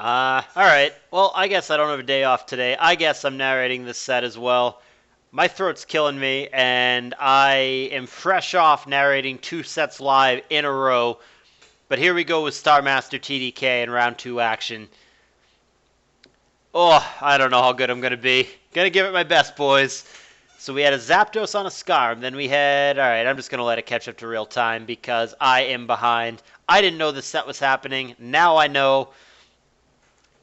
Alright. Well, I guess I don't have a day off today. I guess I'm narrating this set as well. My throat's killing me, and I am fresh off narrating 2 sets live in a row. But here we go with Starmaster TDK in round 2 action. Oh, I don't know how good I'm going to be. Gonna give it my best, boys. So we had a Zapdos on a Scarm. Then we had... Alright, I'm just going to let it catch up to real time because I am behind. I didn't know this set was happening. Now I know.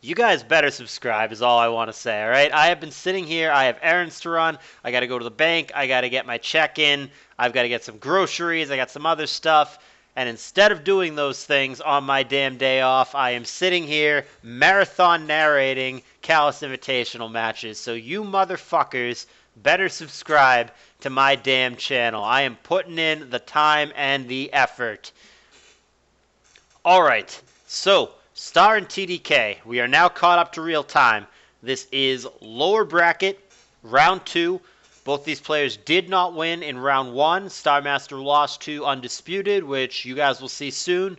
You guys better subscribe is all I want to say, all right? I have been sitting here. I have errands to run. I got to go to the bank. I got to get my check in. I've got to get some groceries. I got some other stuff. And instead of doing those things on my damn day off, I am sitting here marathon narrating CALLOUS Invitational matches. So you motherfuckers better subscribe to my damn channel. I am putting in the time and the effort. All right, so Star and TDK, we are now caught up to real time. This is lower bracket, round 2. Both these players did not win in round 1. Starmaster lost to Undisputed, which you guys will see soon.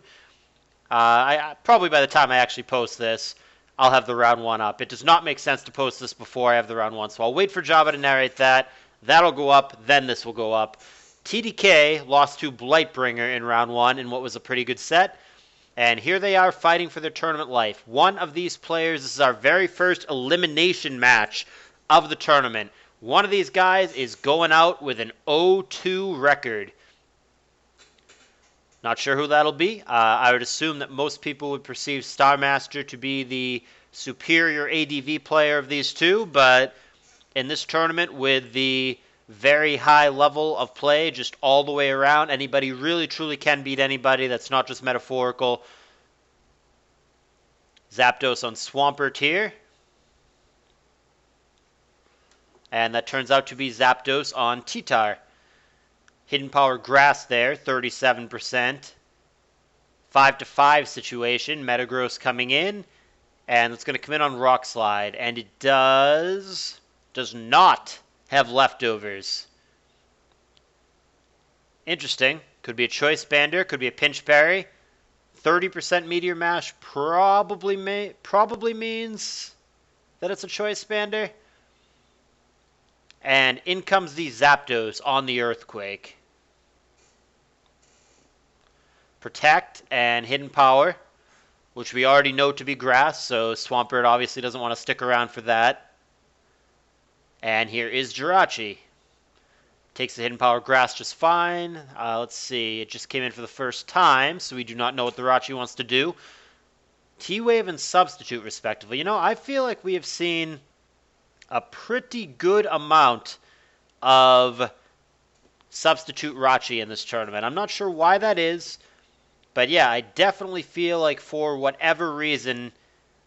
Probably by the time I actually post this, I'll have the round 1 up. It does not make sense to post this before I have the round 1, so I'll wait for Java to narrate that. That'll go up, then this will go up. TDK lost to Blightbringer in round 1 in what was a pretty good set. And here they are fighting for their tournament life. One of these players, this is our very first elimination match of the tournament. One of these guys is going out with an 0-2 record. Not sure who that'll be. I would assume that most people would perceive Starmaster to be the superior ADV player of these two, but in this tournament with the very high level of play just all the way around, anybody really truly can beat anybody. That's not just metaphorical. Zapdos on Swampert here. And that turns out to be Zapdos on T-Tar. Hidden Power Grass there, 37%. 5-5 situation. Metagross coming in. And it's going to come in on Rock Slide. And it does not have leftovers. Interesting. Could be a Choice Bander. Could be a Pinch Berry. 30% Meteor Mash probably means that it's a Choice Bander. And in comes the Zapdos on the Earthquake. Protect and Hidden Power, which we already know to be Grass, so Swampert obviously doesn't want to stick around for that. And here is Jirachi. Takes the Hidden Power Grass just fine. Let's see, it just came in for the first time, so we do not know what the Jirachi wants to do. T-Wave and Substitute, respectively. You know, I feel like we have seen a pretty good amount of Substitute Rachi in this tournament. I'm not sure why that is, but yeah, I definitely feel like for whatever reason,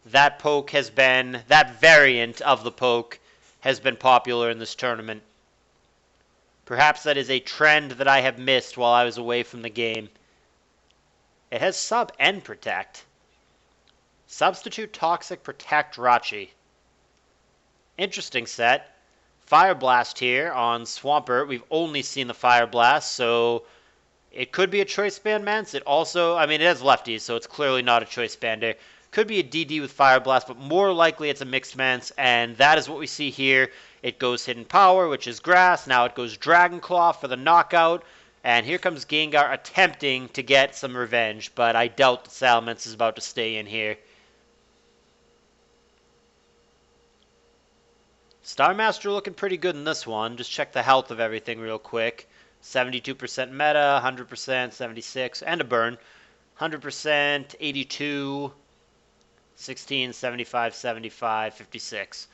that poke has been, that variant of the poke has been popular in this tournament. Perhaps that is a trend that I have missed while I was away from the game. It has Sub and Protect. Substitute Toxic Protect Rachi. Interesting set. Fire Blast here on Swampert. We've only seen the Fire Blast, so it could be a Choice Band Mance. It also, I mean, it has lefties, so it's clearly not a Choice Bander. Could be a DD with Fire Blast, but more likely it's a Mixed Mance, and that is what we see here. It goes Hidden Power, which is Grass. Now it goes Dragon Claw for the knockout, and here comes Gengar attempting to get some revenge, but I doubt that Salamence is about to stay in here. Starmaster looking pretty good in this one. Just check the health of everything real quick. 72% meta, 100%, 76, and a burn. 100%, 82, 16, 75, 75, 56.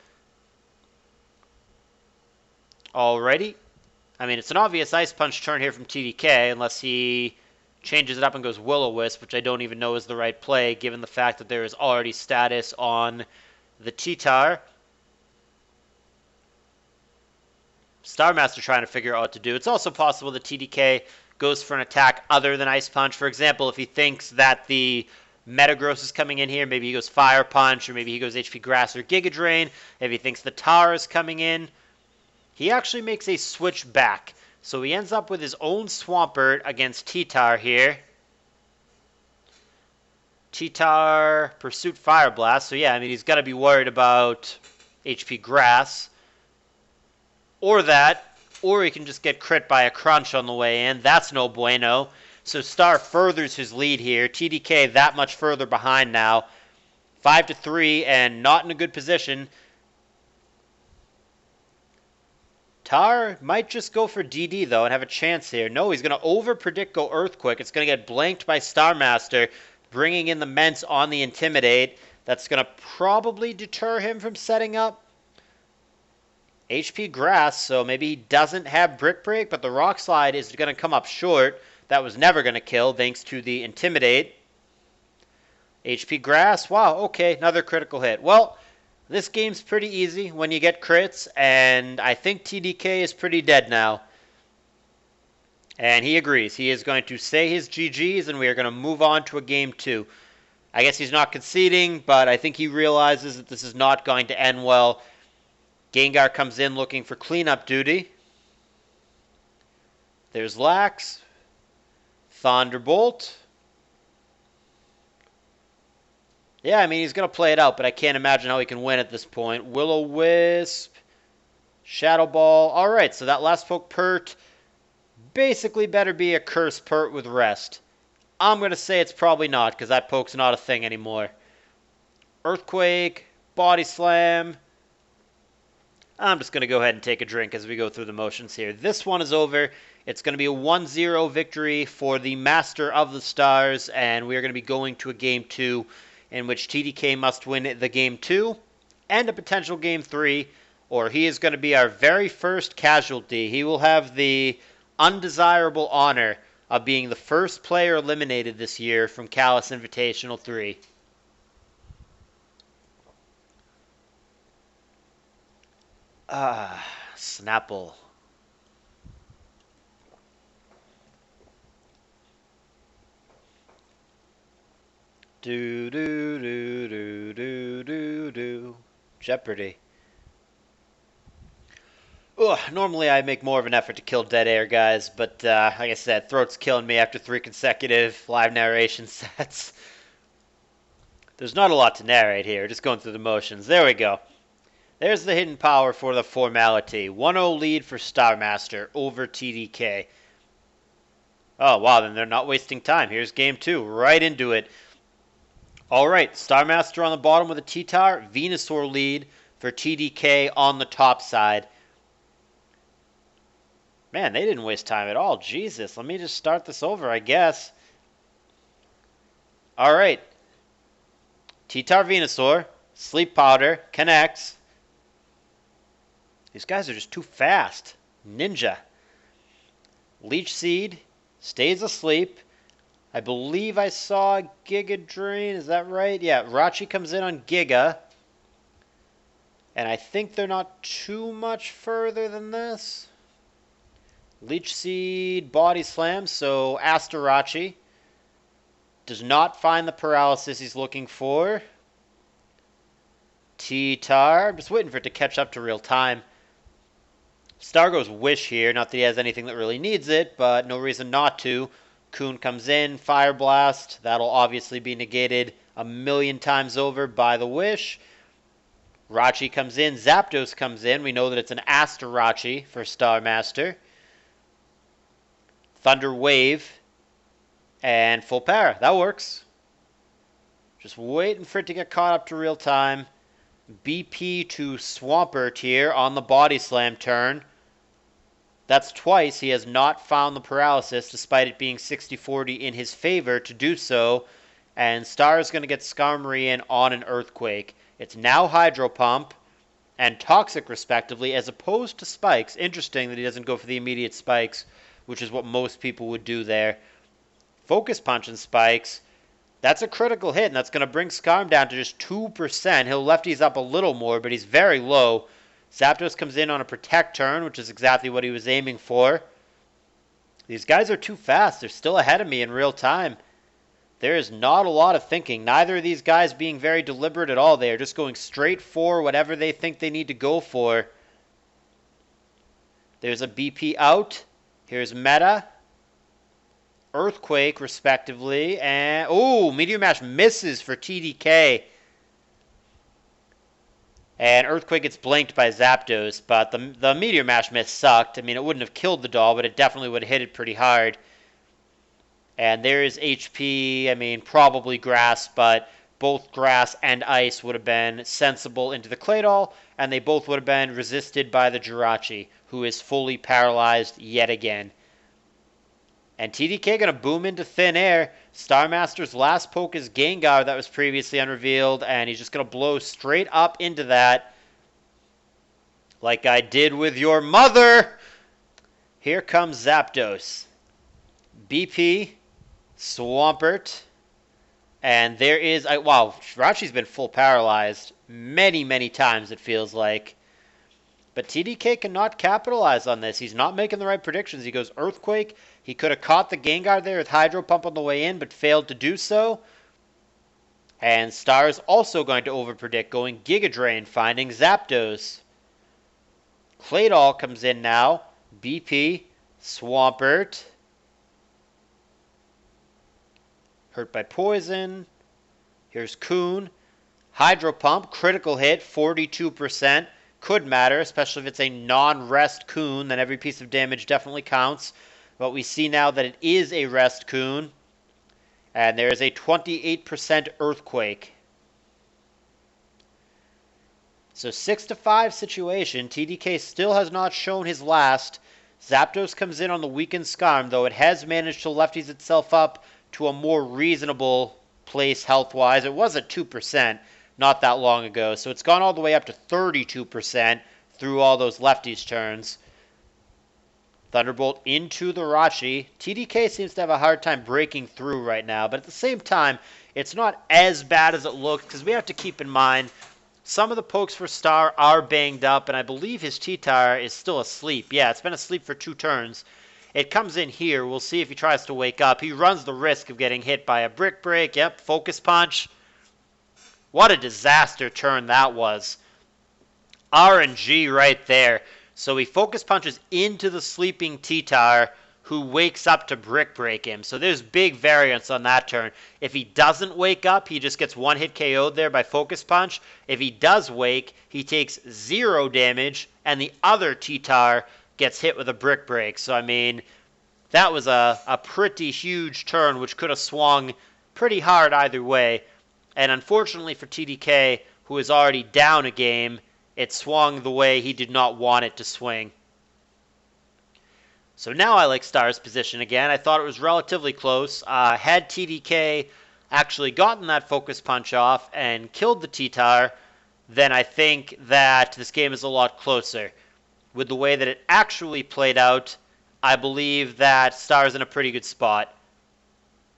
Alrighty. I mean, it's an obvious Ice Punch turn here from TDK, unless he changes it up and goes Will-O-Wisp, which I don't even know is the right play, given the fact that there is already status on the T-Tar. Starmaster trying to figure out what to do. It's also possible that TDK goes for an attack other than Ice Punch. For example, if he thinks that the Metagross is coming in here, maybe he goes Fire Punch, or maybe he goes HP Grass or Giga Drain. If he thinks the Tar is coming in, he actually makes a switch back. So he ends up with his own Swampert against T-Tar here. T-Tar, Pursuit, Fire Blast. So yeah, I mean, he's got to be worried about HP Grass. Or that, or he can just get crit by a crunch on the way in. That's no bueno. So Star furthers his lead here. TDK that much further behind now. 5-3 and not in a good position. Tar might just go for DD, though, and have a chance here. No, he's going to over-predict go Earthquake. It's going to get blanked by Starmaster, bringing in the Ments on the Intimidate. That's going to probably deter him from setting up HP Grass, so maybe he doesn't have Brick Break, but the Rock Slide is going to come up short. That was never going to kill, thanks to the Intimidate. HP Grass, wow, okay, another critical hit. Well, this game's pretty easy when you get crits, and I think TDK is pretty dead now. And he agrees. He is going to say his GGs, and we are going to move on to a game 2. I guess he's not conceding, but I think he realizes that this is not going to end well. Gengar comes in looking for cleanup duty. There's Lax. Thunderbolt. Yeah, I mean, he's going to play it out, but I can't imagine how he can win at this point. Will-O-Wisp. Shadow Ball. All right, so that last poke pert basically better be a curse pert with rest. I'm going to say it's probably not, because that poke's not a thing anymore. Earthquake. Body Slam. I'm just going to go ahead and take a drink as we go through the motions here. This one is over. It's going to be a 1-0 victory for the Master of the Stars, and we are going to be going to a Game 2 in which TDK must win the Game 2 and a potential Game 3, or he is going to be our very first casualty. He will have the undesirable honor of being the first player eliminated this year from CALLOUS Invitational 3. Snapple. Do do do do do do do. Jeopardy. Ugh, normally I make more of an effort to kill dead air, guys, but like I said, throat's killing me after 3 consecutive live narration sets. There's not a lot to narrate here, just going through the motions. There we go. There's the hidden power for the formality. 1-0 lead for Starmaster over TDK. Oh, wow, then they're not wasting time. Here's game 2, right into it. All right, Starmaster on the bottom with a T-Tar. Venusaur lead for TDK on the top side. Man, they didn't waste time at all. Jesus, let me just start this over, I guess. All right. T-Tar Venusaur. Sleep Powder. Connects. These guys are just too fast. Ninja. Leech Seed. Stays asleep. I believe I saw Giga Drain. Is that right? Yeah, Rachi comes in on Giga. And I think they're not too much further than this. Leech Seed, Body Slam, so Asterachi does not find the paralysis he's looking for. T-Tar, I'm just waiting for it to catch up to real time. Star goes Wish here, not that he has anything that really needs it, but no reason not to. Coon comes in, Fire Blast, that'll obviously be negated a million times over by the Wish. Rachi comes in, Zapdos comes in, we know that it's an Asterachi for Starmaster. Thunder Wave, and full power. That works. Just waiting for it to get caught up to real time. BP to Swampert here on the Body Slam turn. That's twice he has not found the paralysis, despite it being 60-40 in his favor to do so. And Star is going to get Skarmory in on an Earthquake. It's now Hydro Pump and Toxic, respectively, as opposed to Spikes. Interesting that he doesn't go for the immediate Spikes, which is what most people would do there. Focus Punch and Spikes. That's a critical hit, and that's going to bring Skarm down to just 2%. He'll lefties up a little more, but he's very low. Zapdos comes in on a Protect turn, which is exactly what he was aiming for. These guys are too fast. They're still ahead of me in real time. There is not a lot of thinking. Neither of these guys being very deliberate at all. They are just going straight for whatever they think they need to go for. There's a BP out. Here's Meta. Earthquake, respectively. And, oh, Meteor Mash misses for TDK. And Earthquake gets blanked by Zapdos, but the Meteor Mash miss sucked. I mean, it wouldn't have killed the doll, but it definitely would have hit it pretty hard. And there is HP, I mean, probably Grass, but both Grass and Ice would have been sensible into the Claydol, and they both would have been resisted by the Jirachi, who is fully paralyzed yet again. And TDK going to boom into thin air. Starmaster's last poke is Gengar that was previously unrevealed, and he's just going to blow straight up into that. Like I did with your mother! Here comes Zapdos. BP, Swampert, and there is... wow, Jirachi's been full paralyzed many, many times, it feels like. But TDK cannot capitalize on this. He's not making the right predictions. He goes Earthquake. He could have caught the Gengar there with Hydro Pump on the way in, but failed to do so. And Star is also going to overpredict, going Giga Drain, finding Zapdos. Claydol comes in now. BP, Swampert. Hurt by Poison. Here's Coon. Hydro Pump, critical hit, 42%. Could matter, especially if it's a non-rest Coon, then every piece of damage definitely counts. But we see now that it is a rest Coon. And there is a 28% Earthquake. So 6-5 situation. TDK still has not shown his last. Zapdos comes in on the weakened Skarm, though it has managed to lefties itself up to a more reasonable place health-wise. It was at 2% not that long ago, so it's gone all the way up to 32% through all those lefties turns. Thunderbolt into the Rachi. TDK seems to have a hard time breaking through right now, but at the same time, it's not as bad as it looked, because we have to keep in mind some of the pokes for Star are banged up, and I believe his Cheetar is still asleep. Yeah, it's been asleep for 2 turns. It comes in here. We'll see if he tries to wake up. He runs the risk of getting hit by a Brick Break. Yep, Focus Punch. What a disaster turn that was. RNG right there. So he Focus Punches into the sleeping Cheetar, who wakes up to Brick Break him. So there's big variance on that turn. If he doesn't wake up, he just gets 1-hit KO'd there by Focus Punch. If he does wake, he takes 0 damage, and the other Cheetar gets hit with a Brick Break. So, I mean, that was a pretty huge turn, which could have swung pretty hard either way. And unfortunately for TDK, who is already down a game, it swung the way he did not want it to swing. So now I like Star's position again. I thought it was relatively close. Had TDK actually gotten that Focus Punch off and killed the Cheetar, then I think that this game is a lot closer. With the way that it actually played out, I believe that Star's in a pretty good spot.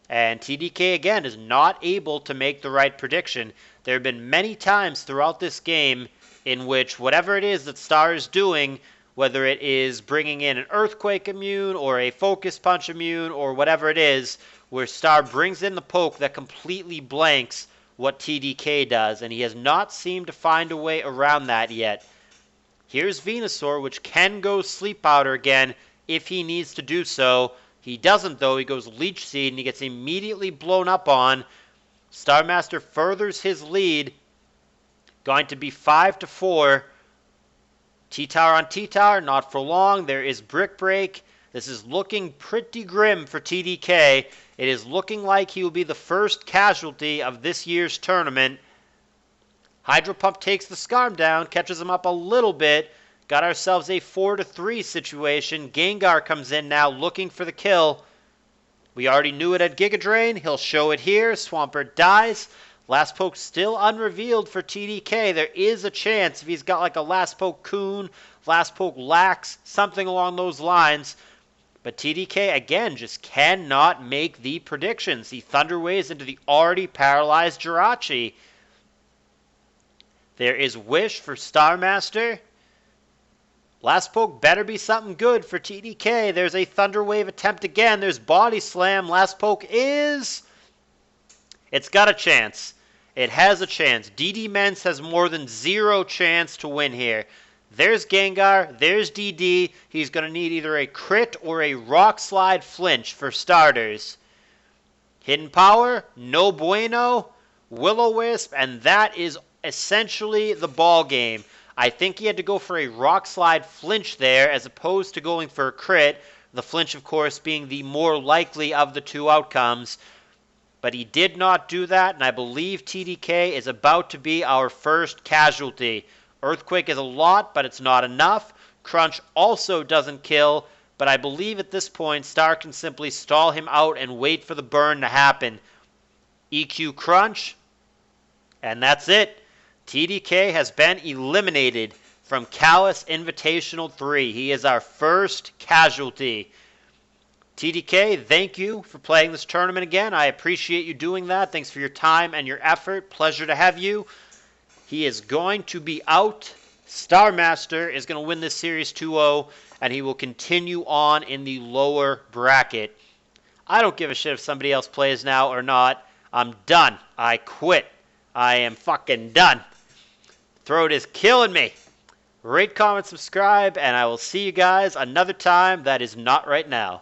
And TDK, again, is not able to make the right prediction. There have been many times throughout this game in which whatever it is that Star is doing, whether it is bringing in an Earthquake immune or a Focus Punch immune or whatever it is, where Star brings in the poke that completely blanks what TDK does, and he has not seemed to find a way around that yet. Here's Venusaur, which can go Sleep Powder again if he needs to do so. He doesn't, though. He goes Leech Seed, and he gets immediately blown up on. Starmaster furthers his lead. Going to be 5-4. Cheetar on Cheetar, not for long. There is Brick Break. This is looking pretty grim for TDK. It is looking like he will be the first casualty of this year's tournament. Hydro Pump takes the Skarm down, catches him up a little bit. Got ourselves a 4-3 situation. Gengar comes in now looking for the kill. We already knew it at Giga Drain. He'll show it here. Swampert dies. Last poke still unrevealed for TDK. There is a chance if he's got like a last poke Coon, last poke Lax, something along those lines. But TDK, again, just cannot make the predictions. He Thunder Waves into the already paralyzed Jirachi. There is Wish for Starmaster. Last poke better be something good for TDK. There's a Thunder Wave attempt again. There's Body Slam. Last poke is... It's got a chance. It has a chance. DD Mence has more than 0 chance to win here. There's Gengar. There's DD. He's going to need either a crit or a rock slide flinch for starters. Hidden Power, no bueno. Will-O-Wisp, and that is essentially the ball game. I think he had to go for a rock slide flinch there as opposed to going for a crit. The flinch, of course, being the more likely of the two outcomes. But he did not do that, and I believe TDK is about to be our first casualty. Earthquake is a lot, but it's not enough. Crunch also doesn't kill, but I believe at this point Star can simply stall him out and wait for the burn to happen. EQ Crunch, and that's it. TDK has been eliminated from CALLOUS Invitational 3. He is our first casualty. TDK, thank you for playing this tournament again. I appreciate you doing that. Thanks for your time and your effort. Pleasure to have you. He is going to be out. Starmaster is going to win this series 2-0, and he will continue on in the lower bracket. I don't give a shit if somebody else plays now or not. I'm done. I quit. I am fucking done. Throat is killing me. Rate, comment, subscribe, and I will see you guys another time that is not right now.